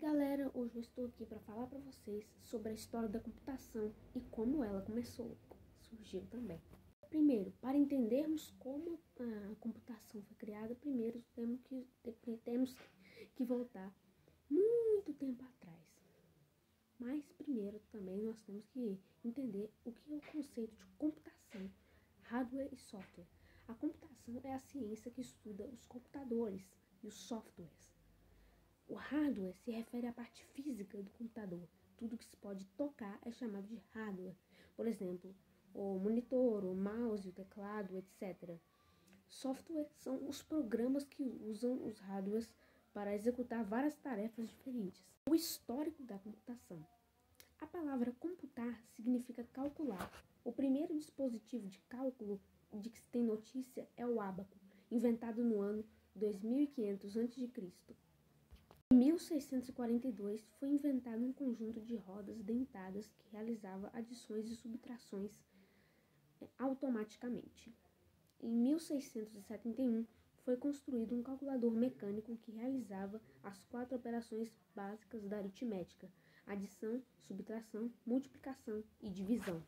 Galera, hoje eu estou aqui para falar para vocês sobre a história da computação e como ela surgiu também. Primeiro, para entendermos como a computação foi criada, primeiro temos que voltar muito tempo atrás. Mas primeiro também nós temos que entender o que é o conceito de computação, hardware e software. A computação é a ciência que estuda os computadores e os softwares. O hardware se refere à parte física do computador. Tudo que se pode tocar é chamado de hardware. Por exemplo, o monitor, o mouse, o teclado, etc. Software são os programas que usam os hardwares para executar várias tarefas diferentes. O histórico da computação. A palavra computar significa calcular. O primeiro dispositivo de cálculo de que se tem notícia é o ábaco, inventado no ano 2500 a.C. Em 1642, foi inventado um conjunto de rodas dentadas que realizava adições e subtrações automaticamente. Em 1671, foi construído um calculador mecânico que realizava as 4 operações básicas da aritmética: adição, subtração, multiplicação e divisão.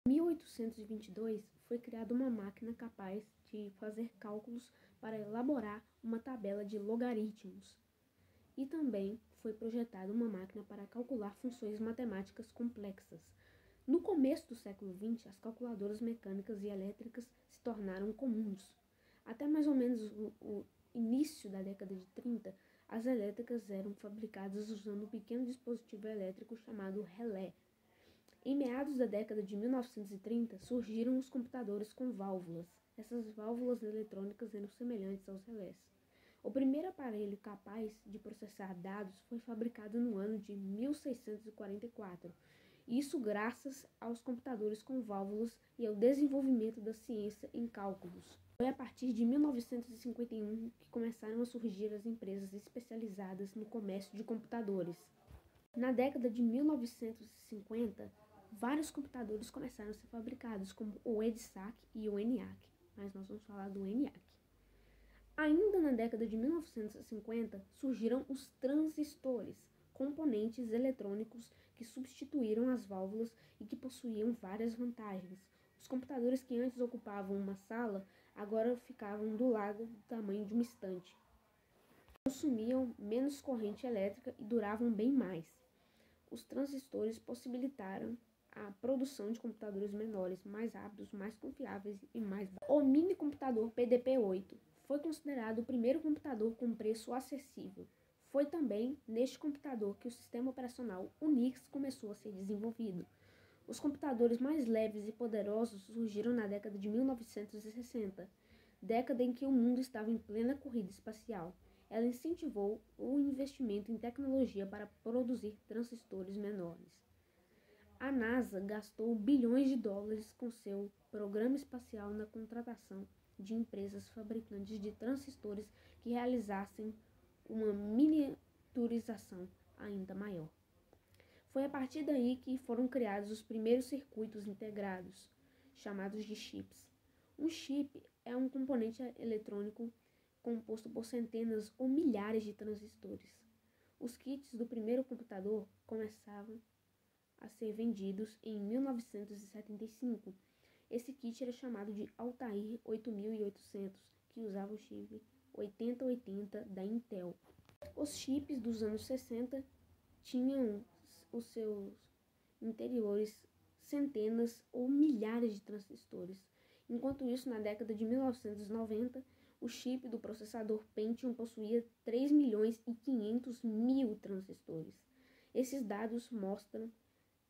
Em 1822, foi criada uma máquina capaz de fazer cálculos para elaborar uma tabela de logaritmos. E também foi projetada uma máquina para calcular funções matemáticas complexas. No começo do século XX, as calculadoras mecânicas e elétricas se tornaram comuns. Até mais ou menos o início da década de 30, as elétricas eram fabricadas usando um pequeno dispositivo elétrico chamado relé. Em meados da década de 1930, surgiram os computadores com válvulas. Essas válvulas eletrônicas eram semelhantes aos relés. O primeiro aparelho capaz de processar dados foi fabricado no ano de 1644, isso graças aos computadores com válvulas e ao desenvolvimento da ciência em cálculos. Foi a partir de 1951 que começaram a surgir as empresas especializadas no comércio de computadores. Na década de 1950, vários computadores começaram a ser fabricados, como o EDSAC e o ENIAC, mas nós vamos falar do ENIAC. Ainda na década de 1950, surgiram os transistores, componentes eletrônicos que substituíram as válvulas e que possuíam várias vantagens. Os computadores que antes ocupavam uma sala, agora ficavam do lado do tamanho de uma estante. Consumiam menos corrente elétrica e duravam bem mais. Os transistores possibilitaram a produção de computadores menores, mais rápidos, mais confiáveis e mais baratos. O minicomputador PDP-8 foi considerado o primeiro computador com preço acessível. Foi também neste computador que o sistema operacional Unix começou a ser desenvolvido. Os computadores mais leves e poderosos surgiram na década de 1960, década em que o mundo estava em plena corrida espacial. Ela incentivou o investimento em tecnologia para produzir transistores menores. A NASA gastou bilhões de dólares com seu programa espacial na contratação de empresas fabricantes de transistores que realizassem uma miniaturização ainda maior. Foi a partir daí que foram criados os primeiros circuitos integrados, chamados de chips. Um chip é um componente eletrônico composto por centenas ou milhares de transistores. Os kits do primeiro computador começavam a ser vendidos em 1975. Esse kit era chamado de Altair 8800, que usava o chip 8080 da Intel. Os chips dos anos 60 tinham os seus interiores centenas ou milhares de transistores. Enquanto isso, na década de 1990, o chip do processador Pentium possuía 3.500.000 transistores. Esses dados mostram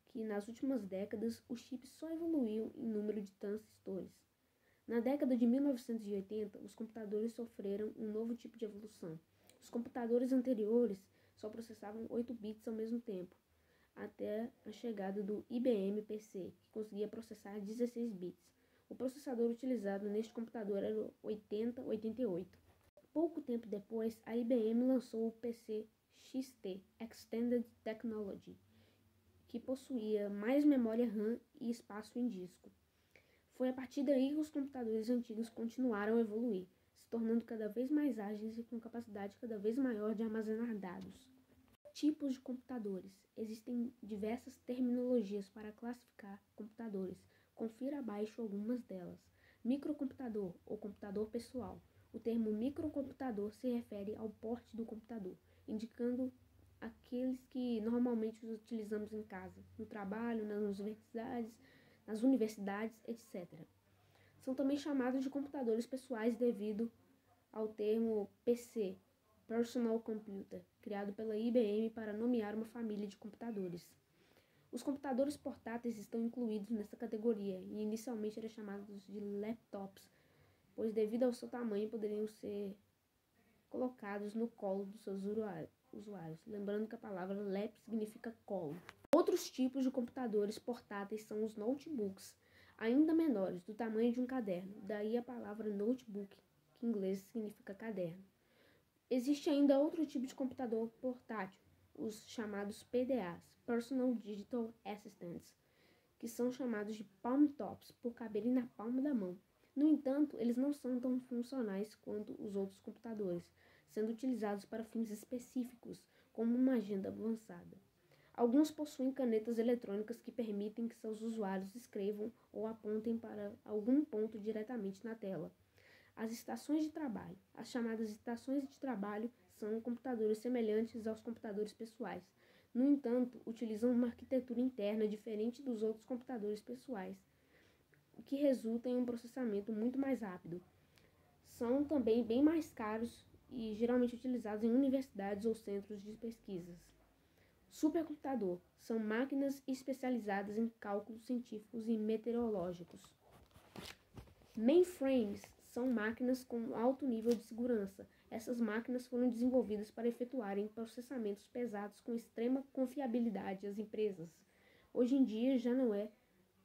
que nas últimas décadas o chip só evoluiu em número de transistores. Na década de 1980, os computadores sofreram um novo tipo de evolução. Os computadores anteriores só processavam 8 bits ao mesmo tempo, até a chegada do IBM PC, que conseguia processar 16 bits. O processador utilizado neste computador era o 8088. Pouco tempo depois, a IBM lançou o PC XT, Extended Technology, que possuía mais memória RAM e espaço em disco. Foi a partir daí que os computadores antigos continuaram a evoluir, se tornando cada vez mais ágeis e com capacidade cada vez maior de armazenar dados. Tipos de computadores. Existem diversas terminologias para classificar computadores. Confira abaixo algumas delas. Microcomputador ou computador pessoal. O termo microcomputador se refere ao porte do computador, indicando aqueles que normalmente utilizamos em casa, no trabalho, nas universidades, etc. São também chamados de computadores pessoais devido ao termo PC, Personal Computer, criado pela IBM para nomear uma família de computadores. Os computadores portáteis estão incluídos nessa categoria e inicialmente eram chamados de laptops, pois devido ao seu tamanho poderiam ser colocados no colo dos seus usuários. Lembrando que a palavra lap significa colo. Outros tipos de computadores portáteis são os notebooks, ainda menores, do tamanho de um caderno, daí a palavra notebook, que em inglês significa caderno. Existe ainda outro tipo de computador portátil, os chamados PDAs, Personal Digital Assistants, que são chamados de palm tops por caberem na palma da mão. No entanto, eles não são tão funcionais quanto os outros computadores, sendo utilizados para fins específicos, como uma agenda avançada. Alguns possuem canetas eletrônicas que permitem que seus usuários escrevam ou apontem para algum ponto diretamente na tela. As estações de trabalho. As chamadas estações de trabalho são computadores semelhantes aos computadores pessoais. No entanto, utilizam uma arquitetura interna diferente dos outros computadores pessoais, o que resulta em um processamento muito mais rápido. São também bem mais caros e geralmente utilizados em universidades ou centros de pesquisas. Supercomputador são máquinas especializadas em cálculos científicos e meteorológicos. Mainframes são máquinas com alto nível de segurança. Essas máquinas foram desenvolvidas para efetuarem processamentos pesados com extrema confiabilidade às empresas. Hoje em dia já não é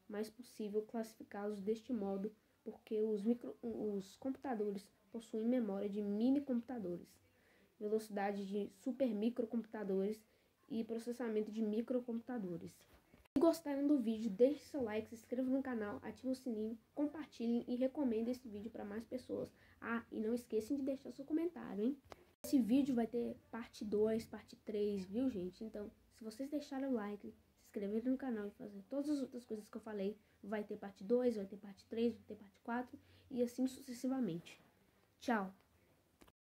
mais possível classificá-los deste modo, porque os computadores possuem memória de mini-computadores, velocidade de supermicrocomputadores e processamento de microcomputadores. Se gostaram do vídeo, deixe seu like, se inscreva no canal, ative o sininho, compartilhem e recomendem esse vídeo para mais pessoas. E não esqueçam de deixar seu comentário, hein? Esse vídeo vai ter parte 2, parte 3, viu, gente? Então, se vocês deixarem o like, se inscreverem no canal e fazer todas as outras coisas que eu falei, vai ter parte 2, vai ter parte 3, vai ter parte 4 e assim sucessivamente. Tchau!